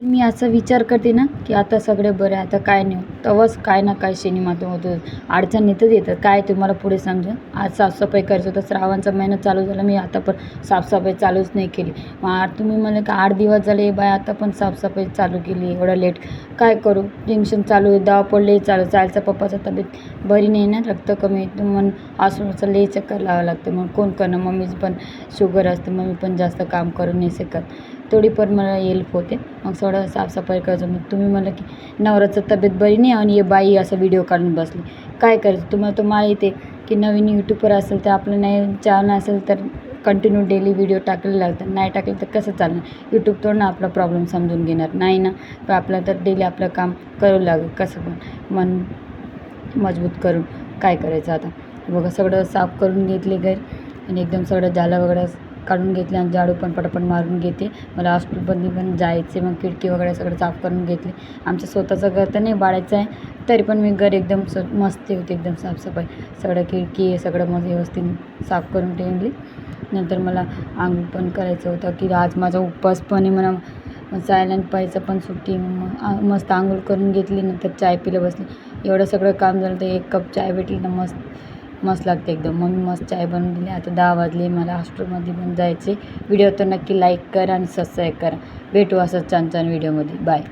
मी असा विचार करते ना, की आता सगळं बरं आहे, आता काय नाही होत. तेव्हाच काय ना काय शनी-माता होतं. अडचण येतच येतात. काय तुम्हाला पुढे समजेल. आज साफसफाई करायचं होतं. श्रावणचा महिना चालू झाला. मी आता पण साफसफाई चालूच नाही केली. मग तुम्ही म्हणले की 8 दिवस झाले बाय आता पण साफसफाई चालू केली. एवढं लेट काय करू? टेन्शन चालू आहे. दवा पडले चालू. चालचा पप्पाचा तब्येत बरी नाही ना, रक्त कमी आहे. मग असं लई चक्कर लावावं लागतं. मग कोण करणार? मम्मीचं पण शुगर असते. मम्मी पण जास्त काम करू नाही शकत. थोडी पण मला हेल्प होते. मग थोडं साफसफाई करायचं. मग तुम्ही म्हणलं की नवऱ्याचं तब्येत बरी नाही आणि हे बाई असं व्हिडिओ काढून बसली. काय करायचं? तुम्हाला माहिती आहे की नवीन यूट्यूबर असेल तर आपलं नाही चॅनल असेल तर कंटिन्यू डेली व्हिडिओ टाकले लागतात. नाही टाकले तर कसं चालणार? यूट्यूब थोडं ना आपला प्रॉब्लेम समजून घेणार नाही ना. पण आपलं तर डेली आपलं काम करावं लागेल. कसं पण मन मजबूत करून काय करायचं आता? बघा सगळं साफ करून घेतले घर आणि एकदम सगळं झालं वगैरे काढून घेतले आणि झाडू पण पटापट मारून घेते. मला हॉस्पिटलमध्ये पण जायचे. मग खिडकी वगैरे सगळं साफ करून घेतली. आमचं स्वतःचं घर तर नाही भाड्याचं आहे. तरी पण मी घर एकदम मस्त होते एकदम साफसफाई. सगळं खिडकी हे सगळं मग व्यवस्थित साफ करून ठेवली. नंतर मला अंघोळ पण करायचं होतं की आज माझा उपवास पण आहे म्हणा सायलेंट पाहायचं पण सुट्टी. मग मस्त अंघोळ करून घेतली. नंतर चाय पिलं बसली. एवढं सगळं काम झालं तर 1 कप चाय भेटली ना मस्त लागते एकदम. मग मी मस्त चाय बनवून दिली. आता 10 वाजले. मला हॉस्टेलमध्ये पण जायचे. व्हिडिओ तर नक्की लाईक करा आणि सबस्क्राईब करा. भेटू असंच छान छान व्हिडिओमध्ये. बाय.